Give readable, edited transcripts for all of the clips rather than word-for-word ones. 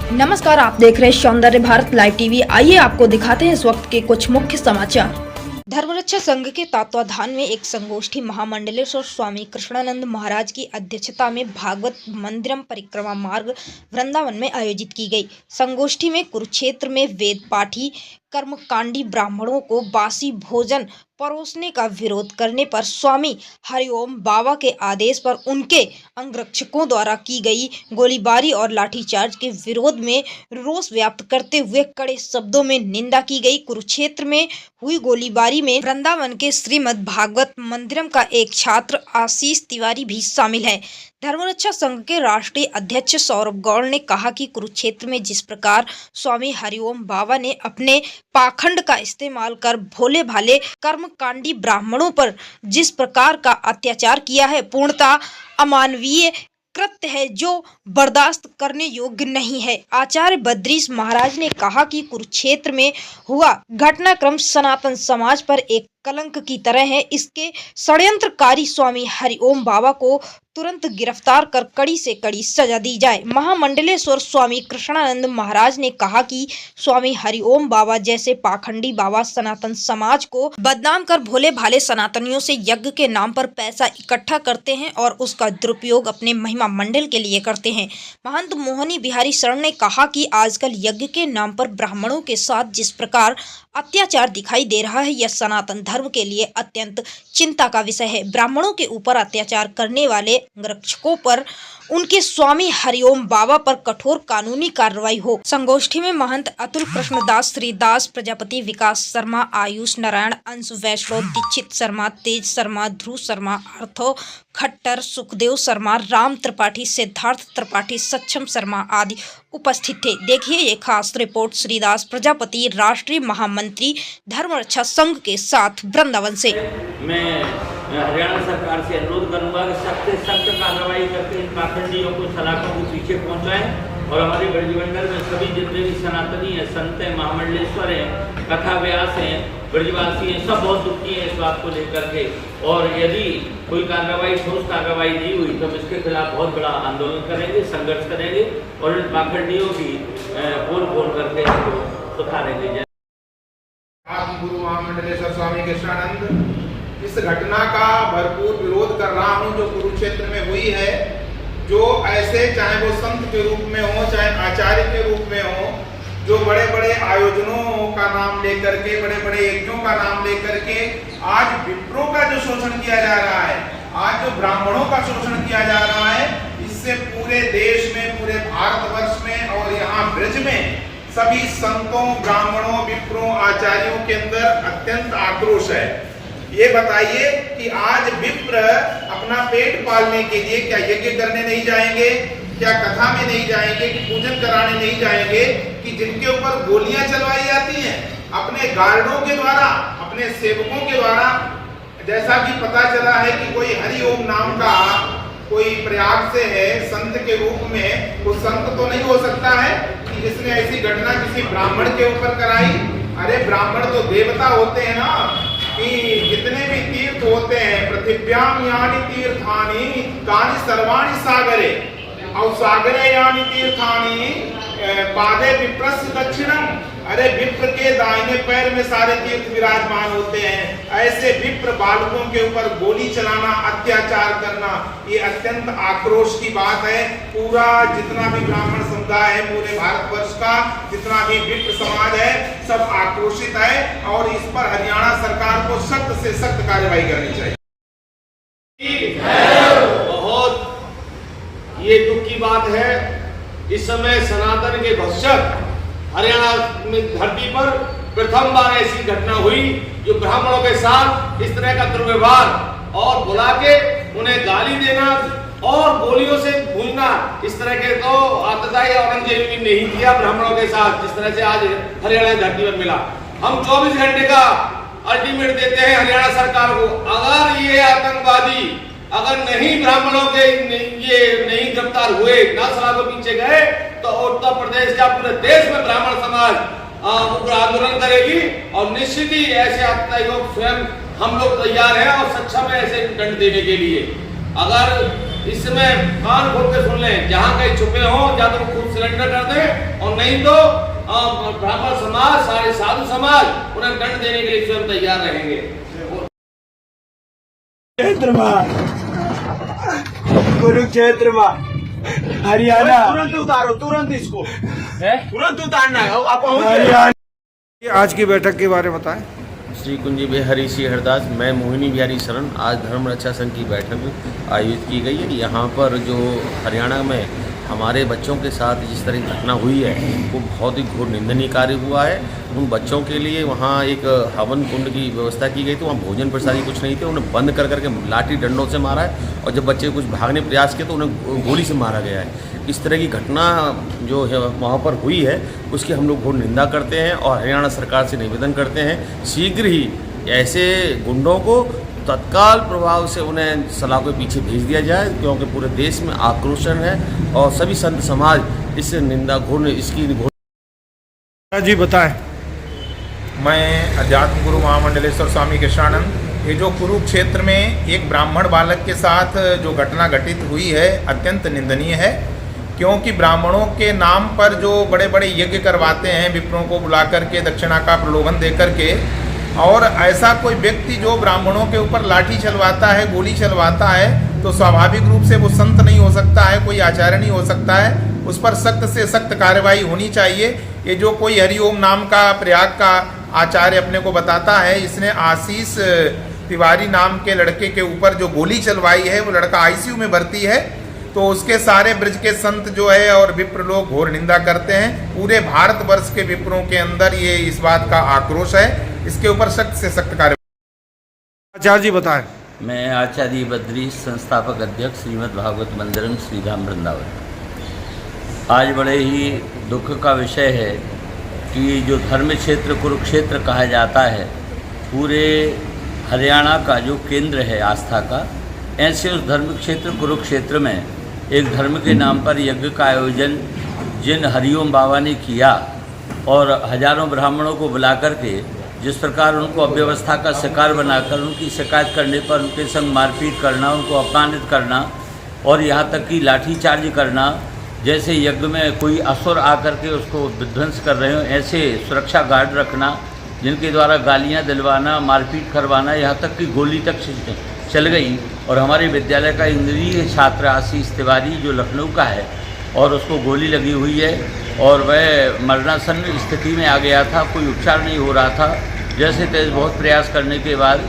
नमस्कार, आप देख रहे हैं सौंदर्य भारत लाइव टीवी। आइए आपको दिखाते हैं इस वक्त के कुछ मुख्य समाचार। धर्मरक्षा संघ के तत्वाधान में एक संगोष्ठी महामंडलेश्वर स्वामी कृष्णानंद महाराज की अध्यक्षता में भागवत मंदिरम परिक्रमा मार्ग वृंदावन में आयोजित की गई। संगोष्ठी में कुरुक्षेत्र में वेद पाठी कर्मकांडी ब्राह्मणों को बासी भोजन परोसने का विरोध करने पर स्वामी हरिओम बाबा के आदेश पर उनके अंगरक्षकों द्वारा की गई गोलीबारी और लाठीचार्ज के विरोध में रोष व्यक्त करते हुए कड़े शब्दों में निंदा की गई। कुरुक्षेत्र में हुई गोलीबारी में वृंदावन के श्रीमद् भागवत मंदिरम का एक छात्र आशीष तिवारी भी शामिल है। धर्मरक्षा संघ के राष्ट्रीय अध्यक्ष सौरभ गौड़ ने कहा कि कुरुक्षेत्र में जिस प्रकार स्वामी हरिओम बाबा ने अपने पाखंड का इस्तेमाल कर भोले भाले कर्मकांडी ब्राह्मणों पर जिस प्रकार का अत्याचार किया है, पूर्णतः अमानवीय कृत्य है जो बर्दाश्त करने योग्य नहीं है। आचार्य बद्रीश महाराज ने कहा कि कुरुक्षेत्र में हुआ घटनाक्रम सनातन समाज पर एक कलंक की तरह है। इसके षड्यंत्रकारी स्वामी हरिओम बाबा को तुरंत गिरफ्तार कर कड़ी से कड़ी सजा दी जाए। महामंडलेश्वर स्वामी कृष्णानंद महाराज ने कहा कि स्वामी हरिओम बाबा जैसे पाखंडी बाबा सनातन समाज को बदनाम कर भोले भाले सनातनियों से यज्ञ के नाम पर पैसा इकट्ठा करते हैं और उसका दुरुपयोग अपने महिमा मंडल के लिए करते हैं। महंत मोहनी बिहारी शरण ने कहा कि आजकल यज्ञ के नाम पर ब्राह्मणों के साथ जिस प्रकार अत्याचार दिखाई दे रहा है, यह सनातन धर्म के लिए अत्यंत चिंता का विषय है। ब्राह्मणों के ऊपर अत्याचार करने वाले अंगरक्षकों पर उनके स्वामी हरिओम बाबा पर कठोर कानूनी कार्रवाई हो। संगोष्ठी में महंत अतुल कृष्णदास, श्रीदास प्रजापति, विकास शर्मा, आयुष नारायण, अंश वैष्णव, दीक्षित शर्मा, तेज शर्मा, ध्रुव शर्मा, अर्थो खट्टर, सुखदेव शर्मा, राम त्रिपाठी, सिद्धार्थ त्रिपाठी, सक्षम शर्मा आदि उपस्थित थे। देखिए ये खास रिपोर्ट श्रीदास प्रजापति, राष्ट्रीय महामंत्री धर्मरक्षा संघ के साथ वृंदावन से। मैं हरियाणा सरकार से अनुरोध करूंगा कि सख्त से सख्त कार्रवाई करके इन पाखंडियों को सलाखों को पीछे पहुंचाएं और हमारे ब्रजमंडल में सभी जितने भी सनातनी हैं, संत हैं, महामंडलेश्वर हैं, कथा व्यास हैं, ब्रजवासी हैं, सब बहुत दुखी हैं इस बात को लेकर के। और यदि कोई कार्रवाई, ठोस कार्रवाई नहीं हुई तो हम इसके खिलाफ बहुत बड़ा आंदोलन करेंगे, संघर्ष करेंगे और इन पाखंडियों की बोल करके इसको सुधारेंगे। गुरु महामंडलेश्वर स्वामी कृष्णानंद, इस घटना का भरपूर विरोध कर रहा हूं जो कुरुक्षेत्र में हुई है। जो ऐसे, चाहे वो संत के रूप में हो, चाहे आचार्य के रूप में हो, जो बड़े बड़े आयोजनों का नाम लेकर के, बड़े बड़े यज्ञों का नाम लेकर के आज विप्रों का जो शोषण किया जा रहा है, आज जो ब्राह्मणों का शोषण किया जा रहा है, इससे पूरे देश में, पूरे भारतवर्ष में और यहाँ ब्रज में सभी संतों, ब्राह्मणों, विप्रों, आचार्यों के अंदर अत्यंत आक्रोश है। ये बताइए कि आज विप्र अपना पेट पालने के लिए क्या यज्ञ करने नहीं जाएंगे, क्या कथा में नहीं जाएंगे, कि पूजन कराने नहीं जाएंगे, कि जिनके ऊपर गोलियां चलवाई जाती हैं अपने गार्डों के द्वारा, अपने सेवकों के द्वारा। जैसा कि पता चला है कि कोई हरिओम नाम का कोई प्रयाग से है, संत के रूप में, वो संत तो नहीं हो सकता है कि जिसने ऐसी घटना किसी ब्राह्मण के ऊपर कराई। अरे ब्राह्मण तो देवता होते हैं ना, कि जितने भी तीर्थ होते हैं, पृथिव्याम यानि तीर्थानि तानि सर्वाणि सागरे और सागरे यानि तीर्थानि पादे विप्रस्य दक्षिणम। अरे विप्र के दाहिने पैर में सारे तीर्थ विराजमान होते हैं। ऐसे विप्र बालकों के ऊपर गोली चलाना, अत्याचार करना, ये अत्यंत आक्रोश की बात है। पूरा जितना भी ब्राह्मण समुदाय है, पूरे भारतवर्ष का जितना भी विप्र समाज है, सब आक्रोशित है और इस पर हरियाणा सरकार को सख्त से सख्त कार्रवाई करनी चाहिए। बहुत ये दुख की बात है, इस समय सनातन के भक्षक हरियाणा में धरती पर प्रथम बार ऐसी घटना हुई जो ब्राह्मणों के साथ इस तरह का दुर्व्यवहार और बुला के उन्हें गाली देना और गोलियों से भूनना, इस तरह के तो आतताई औरंगजेब भी नहीं किया ब्राह्मणों के साथ जिस तरह से आज हरियाणा धरती पर मिला। हम 24 घंटे का अल्टीमेट देते हैं हरियाणा सरकार को, अगर ये आतंकवादी अगर नहीं ब्राह्मणों के ये नहीं गिरफ्तार हुए, ना सलाखों पीछे गए, तो उत्तर प्रदेश का पूरे देश में ब्राह्मण समाज उग्र आंदोलन करेगी और निश्चित ही ऐसे आतंकियों को स्वयं हम लोग तैयार हैं और सक्षम है ऐसे दंड देने के लिए। अगर इस समय कान खोल के सुन लें, जहां कहीं छुपे हो या तो खुद सिलेंडर कर दें और नहीं तो ब्राह्मण समाज, सारे साधु समाज उन्हें दंड देने के लिए स्वयं तैयार रहेंगे। कुरुक्षेत्र में हरियाणा तुरंत उतारो, तुरंत इसको तुरंत उतारना है। आप हरियाणा। आज की बैठक के बारे में बताएं। श्री कुंजी बिहारी श्री हरदास, मैं मोहिनी बिहारी शरण। आज धर्म रक्षा संघ की बैठक आयोजित की गई है। यहाँ पर जो हरियाणा में हमारे बच्चों के साथ जिस तरह की घटना हुई है वो बहुत ही घोर निंदनीय कार्य हुआ है। उन बच्चों के लिए वहाँ एक हवन कुंड की व्यवस्था की गई थी, वहाँ भोजन प्रसादी कुछ नहीं थे, उन्हें बंद कर करके लाठी डंडों से मारा है और जब बच्चे कुछ भागने प्रयास किए तो उन्हें गोली से मारा गया है। इस तरह की घटना जो है वहाँ पर हुई है उसकी हम लोग घोर निंदा करते हैं और हरियाणा सरकार से निवेदन करते हैं शीघ्र ही ऐसे गुंडों को तत्काल प्रभाव से उन्हें सलाखों के पीछे भेज दिया जाए, क्योंकि पूरे देश में आक्रोशन है और सभी संत समाज इस निंदा घोर इसकी जी बताएं। मैं अध्यात्म गुरु महामंडलेश्वर स्वामी कृष्णानंद। ये जो कुरुक्षेत्र में एक ब्राह्मण बालक के साथ जो घटना घटित हुई है अत्यंत निंदनीय है, क्योंकि ब्राह्मणों के नाम पर जो बड़े बड़े यज्ञ करवाते हैं विप्रों को बुला करके दक्षिणा का प्रलोभन दे करके, और ऐसा कोई व्यक्ति जो ब्राह्मणों के ऊपर लाठी चलवाता है, गोली चलवाता है, तो स्वाभाविक रूप से वो संत नहीं हो सकता है, कोई आचार्य नहीं हो सकता है। उस पर सख्त से सख्त कार्रवाई होनी चाहिए। ये जो कोई हरिओम नाम का प्रयाग का आचार्य अपने को बताता है, इसने आशीष तिवारी नाम के लड़के के ऊपर जो गोली चलवाई है, वो लड़का आईसीयू में भर्ती है, तो उसके सारे ब्रज के संत जो है और विप्र लोग घोर निंदा करते हैं। पूरे भारतवर्ष के विप्रों के अंदर ये इस बात का आक्रोश है, इसके ऊपर सख्त से सख्त कार्रवाई। आचार्य जी बताएं। मैं आचार्य बद्री, संस्थापक अध्यक्ष श्रीमद् भागवत मंदिरम श्री धाम वृंदावन। आज बड़े ही दुख का विषय है कि जो धर्म क्षेत्र कुरुक्षेत्र कहा जाता है, पूरे हरियाणा का जो केंद्र है आस्था का, ऐसे उस धर्म क्षेत्र कुरुक्षेत्र में एक धर्म के नाम पर यज्ञ का आयोजन जिन हरिओम बाबा ने किया और हजारों ब्राह्मणों को बुला करके जिस प्रकार उनको अव्यवस्था का शिकार बनाकर उनकी शिकायत करने पर उनके संग मारपीट करना, उनको अपमानित करना और यहाँ तक कि लाठीचार्ज करना, जैसे यज्ञ में कोई असुर आकर के उसको विध्वंस कर रहे हो ऐसे सुरक्षा गार्ड रखना, जिनके द्वारा गालियाँ दिलवाना, मारपीट करवाना, यहाँ तक कि गोली तक चल गई। और हमारे विद्यालय का इंद्रिय छात्र आशीष तिवारी जो लखनऊ का है और उसको गोली लगी हुई है और वह मरणासन्न स्थिति में आ गया था, कोई उपचार नहीं हो रहा था। जैसे तैसे बहुत प्रयास करने के बाद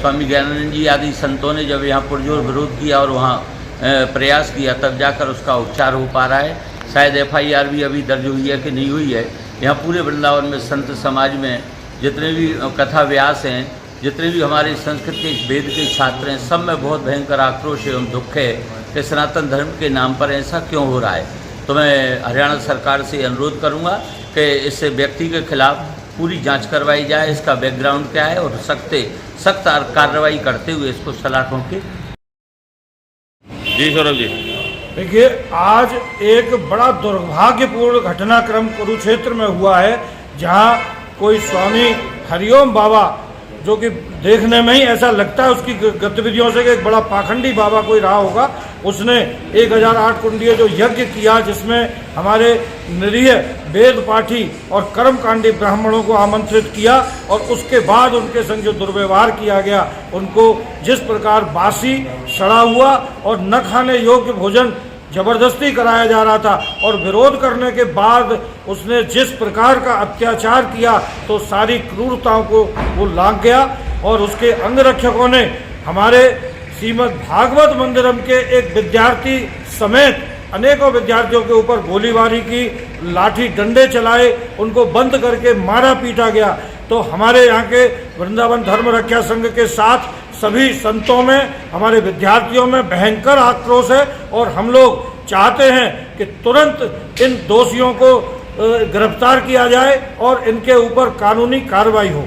स्वामी ज्ञानानंद जी आदि संतों ने जब यहाँ पुरजोर विरोध किया और वहाँ प्रयास किया, तब जाकर उसका उपचार हो पा रहा है। शायद FIR भी अभी दर्ज हुई है कि नहीं हुई है। यहाँ पूरे वृंदावन में संत समाज में जितने भी कथा व्यास हैं, जितने भी हमारे संस्कृत के वेद के छात्र हैं, सब में बहुत भयंकर आक्रोश एवं दुख है कि सनातन धर्म के नाम पर ऐसा क्यों हो रहा है। तो मैं हरियाणा सरकार से अनुरोध करूंगा कि इस व्यक्ति के खिलाफ पूरी जांच करवाई जाए, इसका बैकग्राउंड क्या है और सख्त कार्रवाई करते हुए इसको सलाखों के। जी सौरभ जी। देखिए, आज एक बड़ा दुर्भाग्यपूर्ण घटनाक्रम कुरुक्षेत्र में हुआ है, जहां कोई स्वामी हरिओम बाबा, जो कि देखने में ही ऐसा लगता है उसकी गतिविधियों से कि एक बड़ा पाखंडी बाबा कोई रहा होगा, उसने 1008 कुंडीय जो यज्ञ किया, जिसमें हमारे निरीह वेद पाठी और कर्मकांडी ब्राह्मणों को आमंत्रित किया और उसके बाद उनके संग जो दुर्व्यवहार किया गया, उनको जिस प्रकार बासी, सड़ा हुआ और न खाने योग्य भोजन जबरदस्ती कराया जा रहा था और विरोध करने के बाद उसने जिस प्रकार का अत्याचार किया, तो सारी क्रूरताओं को वो लांघ गया। और उसके अंगरक्षकों ने हमारे श्रीमद् भागवत मंदिरम के एक विद्यार्थी समेत अनेकों विद्यार्थियों के ऊपर गोलीबारी की, लाठी डंडे चलाए, उनको बंद करके मारा पीटा गया। तो हमारे यहाँ के वृंदावन धर्म रक्षा संघ के साथ सभी संतों में, हमारे विद्यार्थियों में भयंकर आक्रोश है और हम लोग चाहते हैं कि तुरंत इन दोषियों को गिरफ्तार किया जाए और इनके ऊपर कानूनी कार्रवाई हो।